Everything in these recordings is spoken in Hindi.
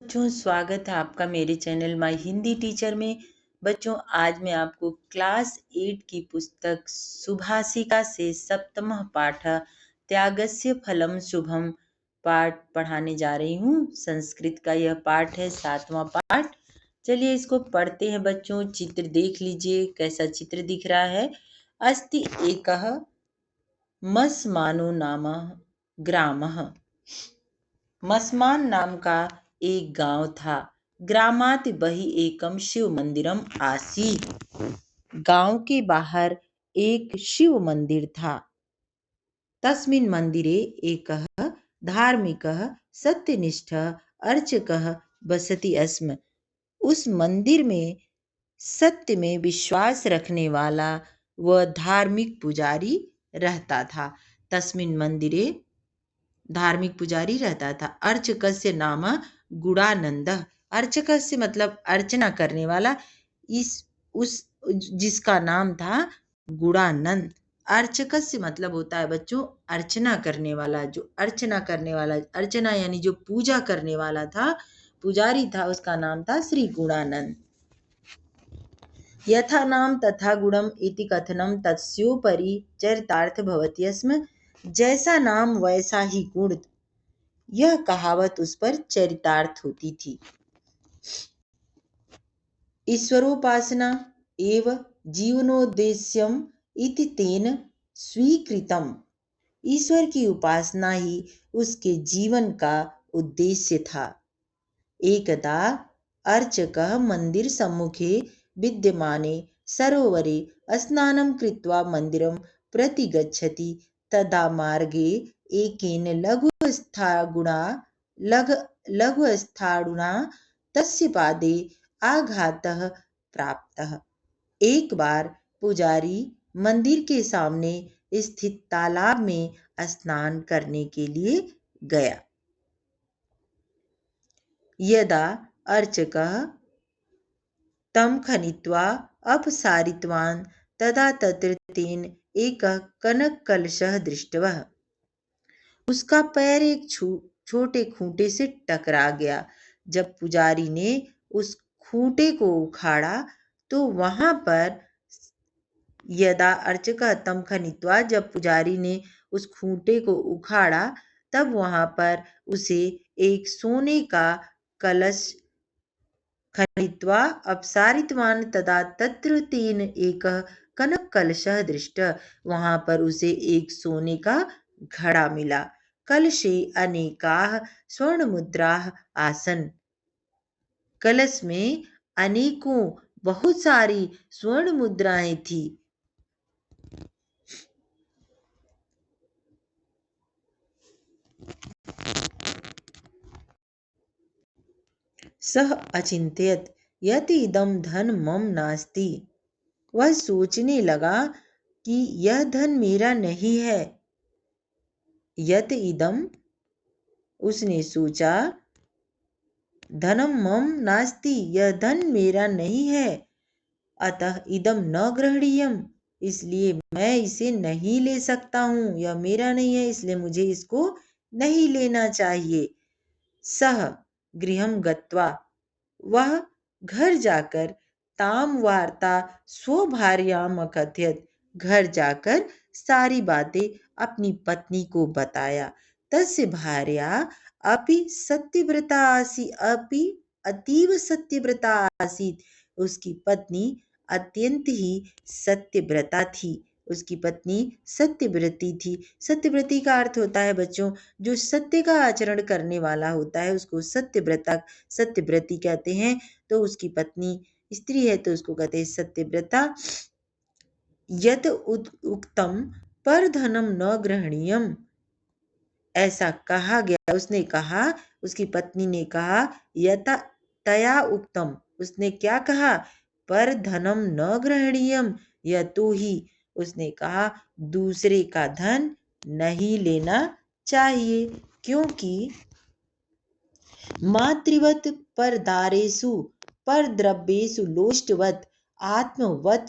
बच्चों, स्वागत है आपका मेरे चैनल माय हिंदी टीचर में। बच्चों, आज मैं आपको क्लास 8 की पुस्तक सुभाषिका से सप्तमः पाठ त्यागस्य फलम शुभम पाठ पढ़ाने जा रही हूँ। संस्कृत का यह पाठ है, 7वां पाठ। चलिए इसको पढ़ते हैं बच्चों। चित्र देख लीजिए, कैसा चित्र दिख रहा है। अस्ति एकः मस्मानो नाम ग्रामः। मस्मान नाम का एक गांव था। ग्रामात बहि एकम शिव मंदिरम आसीत्। गांव के बाहर एक शिव मंदिर था। तस्मिन् मंदिरे एकः धार्मिकः सत्यनिष्ठः अर्चकः बसति स्म। उस मंदिर में सत्य में विश्वास रखने वाला वह धार्मिक पुजारी रहता था। तस्मिन् मंदिरे धार्मिक पुजारी रहता था। अर्चकस्य नाम गुणानंद। अर्चकस्य मतलब अर्चना करने वाला। इस उस जिसका नाम था गुणानंद। अर्चकस्य मतलब होता है बच्चों अर्चना करने वाला। जो अर्चना करने वाला, अर्चना यानी जो पूजा करने वाला था, पुजारी था, उसका नाम था श्री गुणानंद। यथा नाम तथा गुणम इति कथनम तस्योपरि चरितार्थ भवति स्म। जैसा नाम वैसा ही गुण, यह कहावत उस पर चरितार्थ होती थी। ईश्वरोपासना एव जीवनोद्देश्यम इति तेन स्वीकृतम। ईश्वर की उपासना ही उसके जीवन का उद्देश्य था। एकदा अर्चकः मंदिर सम्मुखे विद्यमाने सरोवरे स्नानं कृत्वा मंदिरं प्रति गच्छति। तदा मार्गे एकेन लघुस्थाणुना तस्य पादे आघातः प्राप्तः। एक बार पुजारी मंदिर के सामने स्थित तालाब में स्नान करने के लिए गया। यदा अर्चकः तं खनित्वा अपसारितवान् तदा तत्र तेन एकः कनककलशः दृष्टः। उसका पैर एक छोटे खूंटे से टकरा गया। जब पुजारी ने उस खूंटे को उखाड़ा तो वहां पर यदा अर्चकः तं खनित्वा, जब पुजारी ने उस खूंटे को उखाड़ा तब वहां पर उसे एक सोने का कलश खनित्वा अपसारितवान् तदा तत्र तेन एकः कनककलशः दृष्टः। वहां पर उसे एक सोने का घड़ा मिला। कलशे अनेकाः स्वर्णमुद्राः आसन्। कलश में अनेकों बहुत सारी स्वर्ण मुद्राएं थी। सह अचिंत्यत यत इदम धन मम नास्ति। वह सोचने लगा कि यह धन मेरा नहीं है। यत इदम, उसने सोचा, धनम मम नास्ति, यह धन मेरा नहीं है। अतः इदम न ग्रहणीयम, इसलिए मैं इसे नहीं ले सकता हूँ। यह मेरा नहीं है, इसलिए मुझे इसको नहीं लेना चाहिए। सह गृहम गत्वा, वह घर जाकर ताम वार्ता स्वभार्याम अकथयत, घर जाकर सारी बातें अपनी पत्नी को बताया। तस्य भार्या अपि सत्यव्रता आसी, अपि अतीव सत्यव्रता आसीत। उसकी पत्नी अत्यंत ही सत्यव्रता थी। उसकी पत्नी सत्यव्रती थी। सत्यव्रती का अर्थ होता है बच्चों, जो सत्य का आचरण करने वाला होता है उसको सत्यव्रता, सत्यव्रती कहते हैं। तो उसकी पत्नी स्त्री है तो उसको कहते हैं सत्यव्रता। यत उक्तम पर धनम न ग्रहणीयम, ऐसा कहा गया। उसने कहा, उसकी पत्नी ने कहा, यथा तया उक्तम, उसने क्या कहा, पर धनम न ग्रहणीयम, यह तो ही, उसने कहा दूसरे का धन नहीं लेना चाहिए। क्योंकि मातृवत परदारेषु परद्रव्येषु लोष्टवत आत्मवत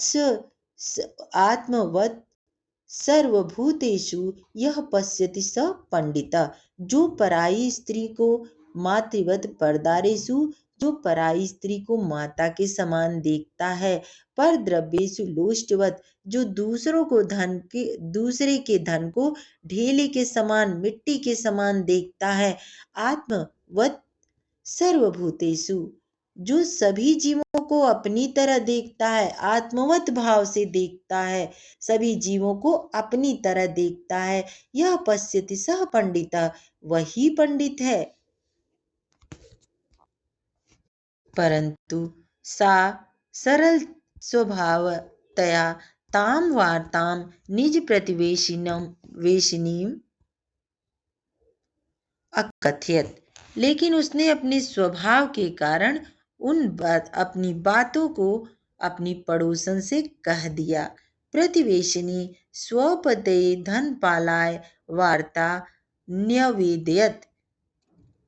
सर्वभूतेषु यह पश्यति स पंडित। जो पराई स्त्री को मातृवत परदारेषु, जो पराई स्त्री को माता के समान देखता है। पर द्रव्येषु लोष्टवत, जो दूसरे के धन को ढेले के समान, मिट्टी के समान देखता है। आत्मवत सर्वभूतेषु, जो सभी जीवों को अपनी तरह देखता है, आत्मवत भाव से देखता है, सभी जीवों को अपनी तरह देखता है। यह पश्यति सह पंडितः, वही पंडित है। परंतु सा सरल स्वभावतया ताम वार्ताम निज वेशिनीम अकथयत, लेकिन उसने अपने स्वभाव के कारण अपनी बातों को अपनी पड़ोसन से कह दिया। प्रतिवेशिनी स्वपते धन पालाय वार्ता न्यवेदयत,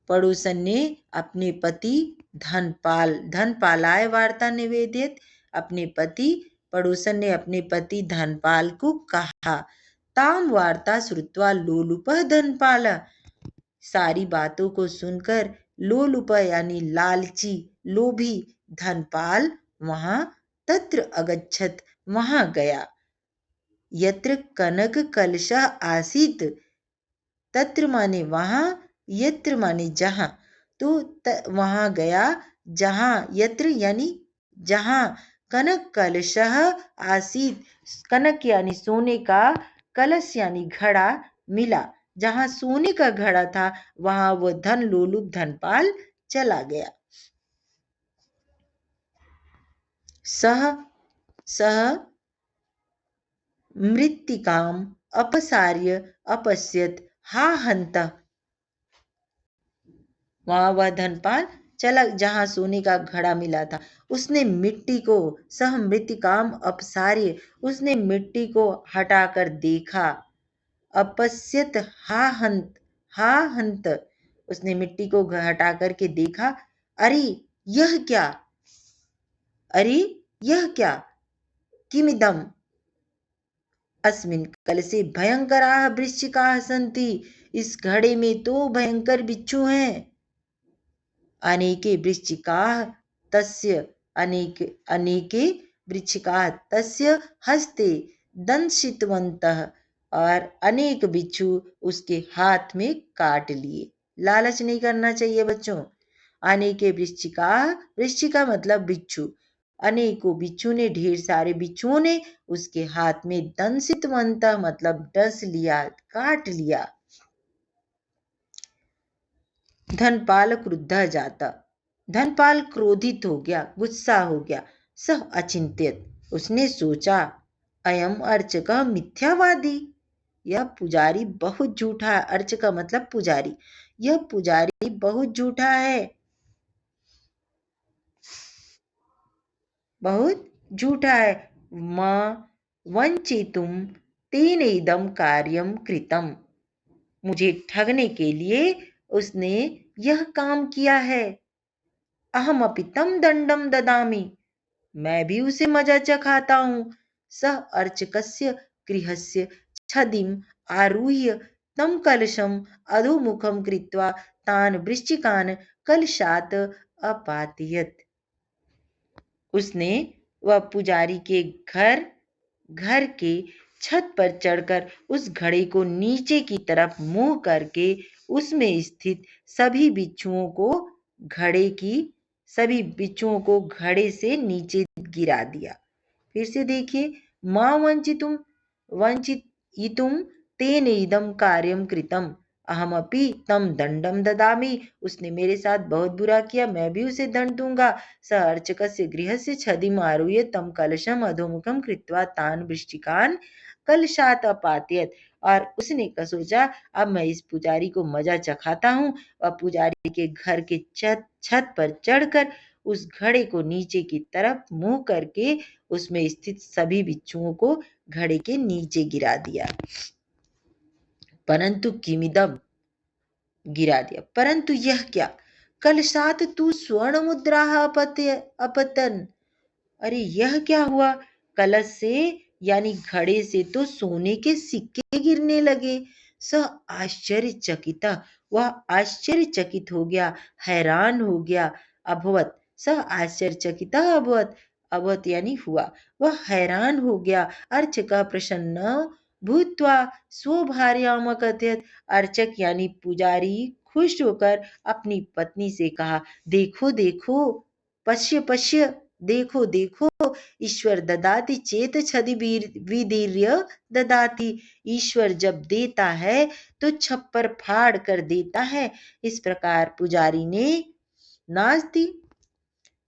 पड़ोसन ने अपने पति धनपालाय वार्ता निवेदित, अपने पति पड़ोसन ने अपने पति धनपाल को कहा। ताम वार्ता श्रुत्वा लोलुपः धनपाल, सारी बातों को सुनकर लोलुप यानी लालची, लोभी धनपाल वहां तत्र अगच्छत, वहां गया। यत्र कनक कलशः आसीत, तत्र माने वहां, यत्र माने जहां, तो वहां गया जहां, यत्र यानी जहां, कनक कलशः आसीत, कनक यानी सोने का, कलश यानी घड़ा मिला, जहां सोने का घड़ा था वहां वह धन लोलुप धनपाल चला गया। सह सह मृत्तिकाम अपसार्य अपश्यत हा हंत, वहां वह धनपाल चला जहां सोने का घड़ा मिला था। उसने मिट्टी को, सह मृत्तिकाम अपसार्य, उसने मिट्टी को हटाकर देखा। अपश्यत हा हंत, उसने मिट्टी को हटा करके देखा। अरे यह क्या, अरे यह क्या, किमिदम अस्मिन् कलशे भयंकराः वृश्चिकाः सन्ति, इस घड़े में तो भयंकर बिच्छू हैं। अनेके वृश्चिकाः तस्य, अनेके वृश्चिकाः तस्य हस्ते दंशितवन्तः, और अनेक बिच्छू उसके हाथ में काट लिए। लालच नहीं करना चाहिए बच्चों। अनेके वृश्चिकाः, वृश्चिका मतलब बिच्छू, अनेकों बिच्छू ने, ढेर सारे बिच्छुओं ने उसके हाथ में दंशितवन्तः मतलब डस लिया, काट लिया। धनपाल क्रुद्ध जाता, धनपाल क्रोधित हो गया, गुस्सा हो गया। सह अचिंत्यत, उसने सोचा, अयम अर्चक मिथ्यावादी, यह पुजारी बहुत झूठा है। अर्चक मतलब पुजारी, यह पुजारी बहुत झूठा है, बहुत झूठा है। मां वंचितुम तेन इदम कार्यम कृतम, मुझे ठगने के लिए उसने यह काम किया है। अहम अपि तम दंडम ददामि, मैं भी उसे मजा चखाता हूं। सह अर्चकस्य गृहस्य छदिम आरुह्य तम कलशम अधोमुखम कृत्वा तान वृश्चिकान कलशात अपातयत, उसने वह पुजारी के घर के छत पर चढ़कर उस घड़े को नीचे की तरफ मुंह करके उसमें स्थित सभी बिच्छुओं को घड़े से नीचे गिरा दिया। फिर से देखिए, मां वंचितुम तेन इदम कार्यम कृतम अहमपि तम दंडम ददामि, उसने मेरे साथ बहुत बुरा किया, मैं भी उसे दंड दूंगा। स अर्चकस्य गृहस्य छदिम आरुह्य तम कलशम अधोमुखम कृत्वा तान वृश्चिकान कलशात अपातयत, और उसने सोचा अब मैं इस पुजारी को मजा चखाता हूँ। और पुजारी के घर के छत पर चढ़कर उस घड़े को नीचे की तरफ मुंह करके उसमें स्थित सभी बिच्छुओं को घड़े के नीचे गिरा दिया। परंतु किमिदम, गिरा दिया, परंतु यह क्या, कलशात तू स्वर्ण मुद्रा अपतन, अरे यह क्या हुआ, कलश से यानी घड़े से तो सोने के सिक्के गिरने लगे। स आश्चर्यचकिता, वह आश्चर्यचकित हो गया, हैरान हो गया। अभवत, सः आश्चर्यचकितः अभवत, अभवत यानी हुआ। वह हैरान हो गया। अर्चकः प्रसन्न भूत्वा स्वभार्याम् अकथयत्। अर्चक यानी पुजारी खुश होकर अपनी पत्नी से कहा, देखो देखो, पश्य पश्य, देखो देखो, ईश्वर ददाति चेत छदि विदीर्य ददाति। ईश्वर जब देता है तो छप्पर फाड़ कर देता है। इस प्रकार पुजारी ने नास्ति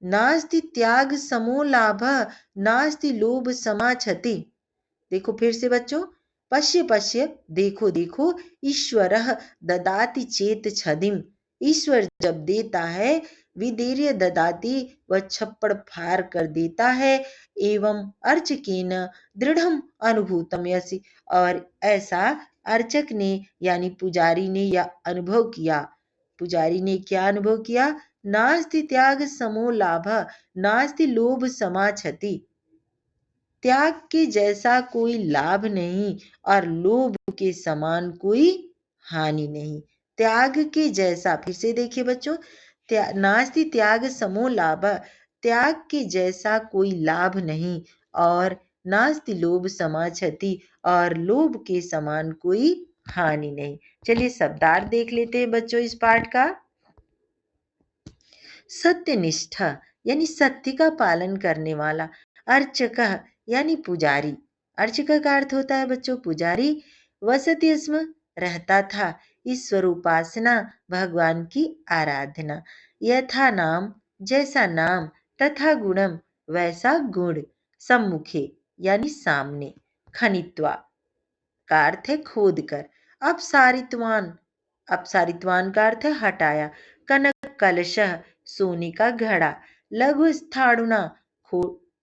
नास्ति त्याग समो लाभ, नास्ति लोभ समा क्षति। देखो फिर से बच्चों, पश्य पश्य, देखो देखो, ईश्वर ददाति चेत छदिम। ईश्वर जब देता है, विदेर्य ददाति, वह छप्पड़ फाड़ कर देता है। एवं अर्चकेन दृढ़म अनुभूतम यसी, और ऐसा अर्चक ने यानी पुजारी ने यह अनुभव किया। पुजारी ने क्या अनुभव किया? नास्ति त्याग समो लाभ, नास्ति लोभ समा क्षति। त्याग के जैसा कोई लाभ नहीं और लोभ के समान कोई हानि नहीं। त्याग के जैसा, फिर से देखिए बच्चों, नास्ति त्याग समो लाभ, त्याग के जैसा कोई लाभ नहीं, और नास्ति लोभ समा क्षति, और लोभ के समान कोई हानि नहीं। चलिए शब्दार्थ देख लेते हैं बच्चों इस पाठ का। सत्यनिष्ठा यानी सत्य का पालन करने वाला। अर्चक यानी पुजारी। अर्चक का अर्थ होता है बच्चों पुजारी। वसति स्म रहता था। ईश्वर उपासना, भगवान की आराधना। यथा नाम जैसा नाम, तथा गुणम वैसा गुण, सम्मुखे यानी सामने, खनित्वा का अर्थ है खोद कर। अपसारित्वान, अपसारित्वान का अर्थ है हटाया। कनक कलश सोने का घड़ा। लघु स्थाणुना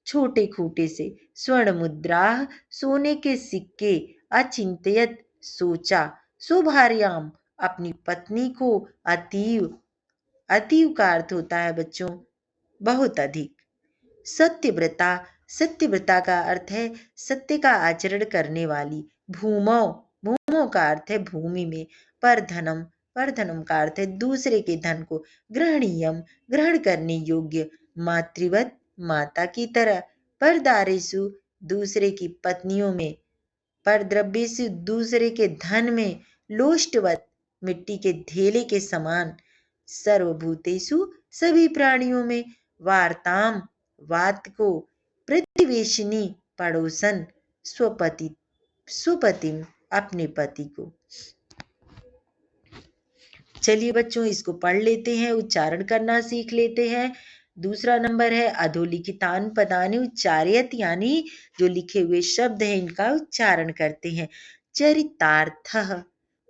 छोटे खूटे से। स्वर्ण मुद्रा सोने के सिक्के। अचिंत्यत सोचा। सुभार्याम अपनी पत्नी को। अतीव, अतीव का अर्थ होता है बच्चों बहुत अधिक। सत्यव्रता, सत्यव्रता का अर्थ है सत्य का आचरण करने वाली। भूमौ, भूमौ का अर्थ है भूमि में। परधनम, परधनम का अर्थ है दूसरे के धन को। ग्रहणीयम ग्रहण करने योग्य। मातृवत माता की तरह। परदारेसु दूसरे की पत्नियों में। परद्रव्येसु दूसरे के धन में। लोष्टवत मिट्टी के धेले के समान। सर्वभूतेषु सभी प्राणियों में। वार्ताम वात को। प्रतिवेशिनी पड़ोसन। स्वपति, स्वपतिम अपने पति को। चलिए बच्चों इसको पढ़ लेते हैं, उच्चारण करना सीख लेते हैं। दूसरा नंबर है अधोलिखितान पदानि उच्चारयत, यानी जो लिखे हुए शब्द हैं इनका उच्चारण करते हैं। चरितार्थः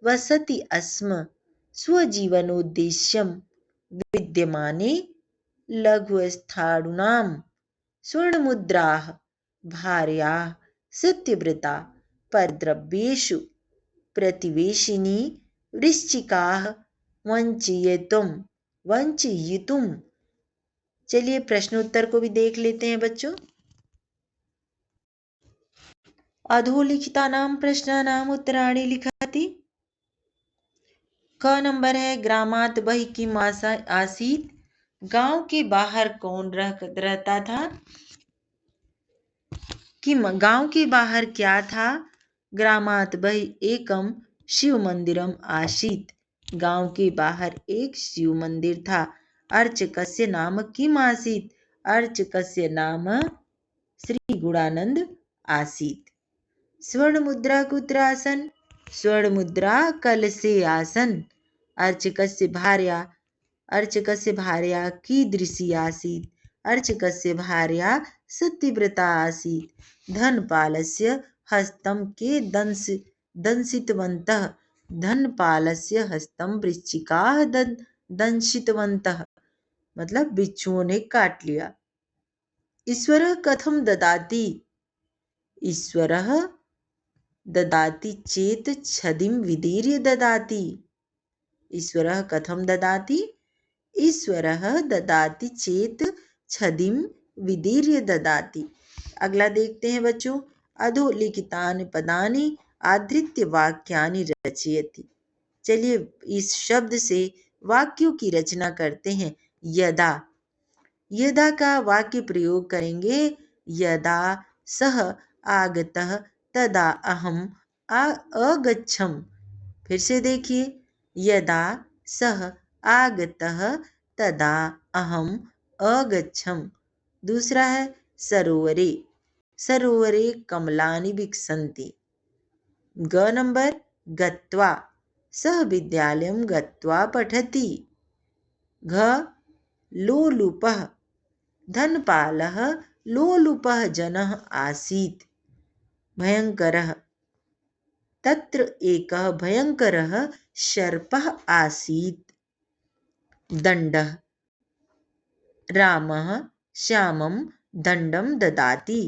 वसति अस्म स्वजीवनोद्देश्यम विद्यमाने लघुस्थाणुनां स्वर्णमुद्राः भार्याः सत्यव्रता परद्रव्येषु प्रतिवेशिनी वृश्चिकाः वंचयितुम। चलिए प्रश्नोत्तर को भी देख लेते हैं बच्चों। अधोलिखितानां प्रश्नानाम् उत्तराणि लिखति। क नंबर है ग्रामात् बहिः किम आसीत्। गांव के बाहर कौन रहता था? किम गांव के बाहर क्या था? ग्रामात् बहिः एकम शिव मंदिरम आसीत्। गांव के बाहर एक शिव मंदिर था। अर्चकस्य नाम किम आसीत्। अर्चकस्य नाम श्री गुणानंद आसीत्। स्वर्ण मुद्रा कुत्र आसन। स्वर्ण मुद्रा कलशे आसन। अर्चकस्य भार्या, अर्चकस्य भार्या कीदृशी आसीत्। अर्चकस्य भार्या सत्यव्रता आसीत्। धनपालस्य हस्तं के दंशितवन्तः। धनपालस्य हस्तं वृश्चिकाः दंशितवन्तः, मतलब बिच्छुओं ने काट लिया। ईश्वरः कथं ददाति। ईश्वरः ददाति चेत छदिं विदीर्य ददाति। ईश्वरः कथं ददाति। ईश्वरः ददाति चेत छदिं विदीर्य ददाति। अगला देखते हैं बच्चों। अधोलिखितानि पदानि आधृत्य वाक्यानि रचयति। चलिए इस शब्द से वाक्यों की रचना करते हैं। यदा, यदा का वाक्य प्रयोग करेंगे। यदा सह आगतः तदा अहम अगच्छम। फिर से देखिए, यदा सह आगतः तदा अहम अगच्छम। दूसरा है सरोवरे, सरोवरे कमलानि विकसन्ति। ग नंबर गत्वा, सः विद्यालयं गत्वा पठति। घ लोलुपः, धनपालः लोलुपः जनः आसीत्। भयङ्करः, तत्र एकः भयङ्करः सर्पः आसीत्। दण्डः, रामः श्यामं दण्डं ददाति।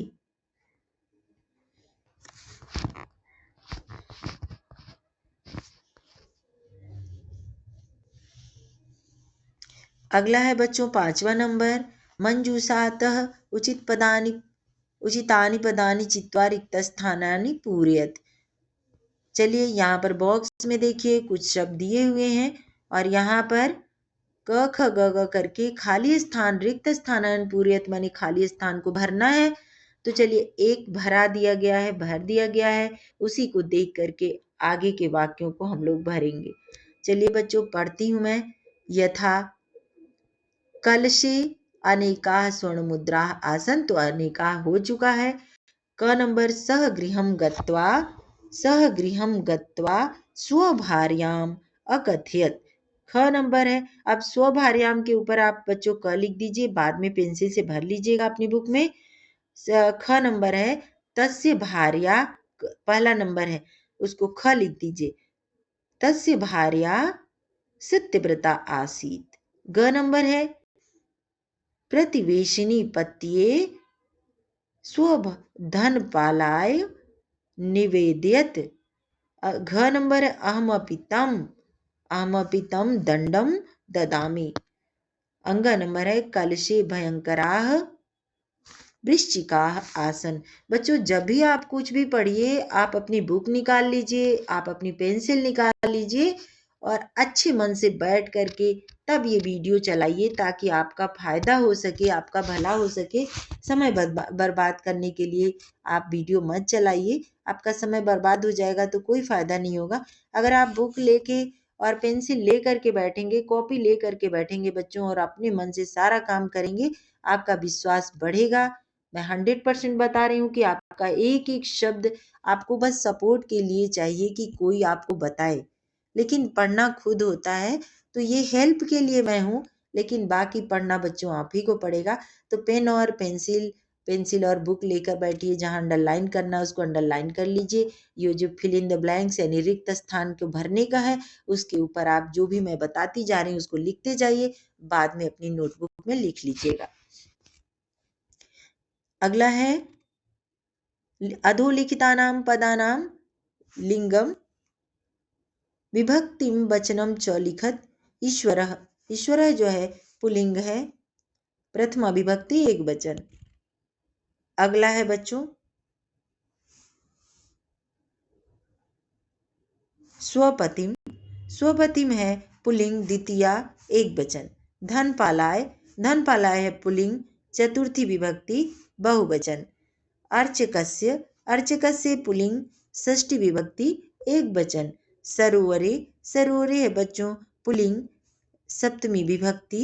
अगला है बच्चों 5वां नंबर, मंजूषातः उचितानि पदानि चित्वा रिक्तस्थानानि पूरयत। चलिए यहाँ पर बॉक्स में देखिए कुछ शब्द दिए हुए हैं और यहाँ पर क ख ग ग करके खाली स्थान, रिक्त स्थानानि पूरयत माने खाली स्थान को भरना है। तो चलिए एक भरा दिया गया है, भर दिया गया है, उसी को देख करके आगे के वाक्यों को हम लोग भरेंगे। चलिए बच्चों पढ़ती हूँ मैं। यथा कलशे अनेकाः स्वर्ण मुद्रा आसन, तो अनेकाः हो चुका है। क नंबर सह गृहं गत्वा स्वभार्याम अकथयत। ख नंबर है, अब स्वभार्याम के ऊपर आप बच्चों क लिख दीजिए, बाद में पेंसिल से भर लीजिएगा अपनी बुक में। ख नंबर है तस्य भार्या, पहला नंबर है उसको ख लिख दीजिए। तस्य भार्या सत्यव्रता आसीत। ग नंबर है प्रतिवेशिनी पत्ये स्वधनपालाय निवेदयत। घ नंबर है अहमपि तम दंडम ददामि। अंग नंबर है कलशे भयंकराः वृश्चिकाः आसन। बच्चों जब भी आप कुछ भी पढ़िए, आप अपनी बुक निकाल लीजिए, आप अपनी पेंसिल निकाल लीजिए और अच्छे मन से बैठ करके तब ये वीडियो चलाइए, ताकि आपका फायदा हो सके, आपका भला हो सके। समय बर्बाद करने के लिए आप वीडियो मत चलाइए, आपका समय बर्बाद हो जाएगा तो कोई फायदा नहीं होगा। अगर आप बुक लेके और पेंसिल ले करके बैठेंगे, कॉपी ले करके बैठेंगे बच्चों, और अपने मन से सारा काम करेंगे, आपका विश्वास बढ़ेगा। मैं 100% बता रही हूँ कि आपका एक एक शब्द आपको बस सपोर्ट के लिए चाहिए कि कोई आपको बताए, लेकिन पढ़ना खुद होता है। तो ये हेल्प के लिए मैं हूँ, लेकिन बाकी पढ़ना बच्चों आप ही को पड़ेगा। तो पेन और पेंसिल और बुक लेकर बैठिए, जहाँ अंडरलाइन करना उसको अंडरलाइन कर लीजिए। ये जो फिल इन द ब्लैंक्स यानी रिक्त स्थान को भरने का है, उसके ऊपर आप जो भी मैं बताती जा रही हूँ उसको लिखते जाइए, बाद में अपनी नोटबुक में लिख लीजिएगा। अगला है अधोलिखितानां पदानां लिंगम विभक्तिम वचनम च लिखत। ईश्वरः, ईश्वरः जो है पुल्लिंग है, प्रथमा विभक्ति एक वचन। अगला है बच्चों स्वपतिम, स्वपतिम है पुल्लिंग द्वितीया एक वचन। धनपालाय, धनपालाय है पुल्लिंग चतुर्थी विभक्ति बहुवचन। अर्चकस्य, अर्चकस्य पुल्लिंग षष्ठी विभक्ति एक वचन। सरोवरे, सरोवरे है बच्चों पुल्लिंग सप्तमी विभक्ति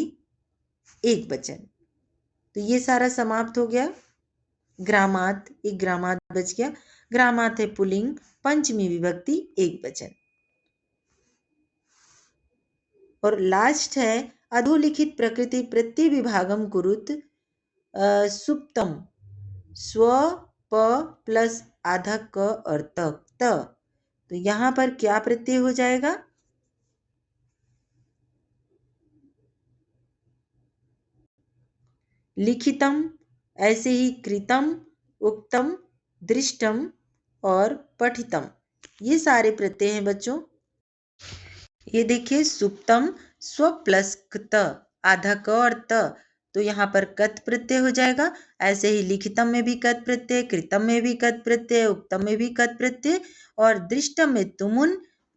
एक वचन। तो ये सारा समाप्त हो गया। ग्रामात, एक ग्रामात बच गया। ग्रामात है पुल्लिंग पंचमी विभक्ति एक वचन। और लास्ट है अधोलिखित प्रकृति प्रत्यय विभागम कुरुत सुप्तम स्व प प्लस आधा क और त। तो यहाँ पर क्या प्रत्यय हो जाएगा? लिखितम, ऐसे ही कृतम, उक्तम, दृष्टम और पठितम, ये सारे प्रत्यय हैं बच्चों। ये देखिए सुप्तम स्व प्लस त, आधा क और त, तो यहाँ पर कत प्रत्यय हो जाएगा। ऐसे ही लिखितम में भी कत प्रत्यय, कृतम में भी कत प्रत्यय, उक्तम में भी कत प्रत्यय और दृष्टम में तुमुन,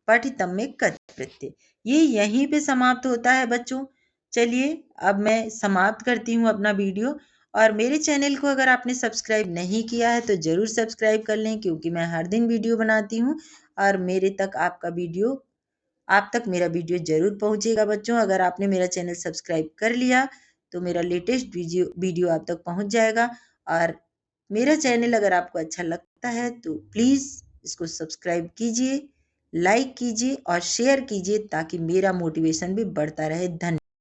पठितम में कच प्रत्यय। ये यहीं पे समाप्त होता है बच्चों। चलिए अब मैं समाप्त करती हूँ अपना वीडियो। और मेरे चैनल को अगर आपने सब्सक्राइब नहीं किया है तो ज़रूर सब्सक्राइब कर लें, क्योंकि मैं हर दिन वीडियो बनाती हूँ और आप तक मेरा वीडियो ज़रूर पहुँचेगा बच्चों। अगर आपने मेरा चैनल सब्सक्राइब कर लिया तो मेरा लेटेस्ट वीडियो आप तक पहुँच जाएगा। और मेरा चैनल अगर आपको अच्छा लगता है तो प्लीज़ इसको सब्सक्राइब कीजिए, लाइक कीजिए और शेयर कीजिए, ताकि मेरा मोटिवेशन भी बढ़ता रहे। धन्यवाद।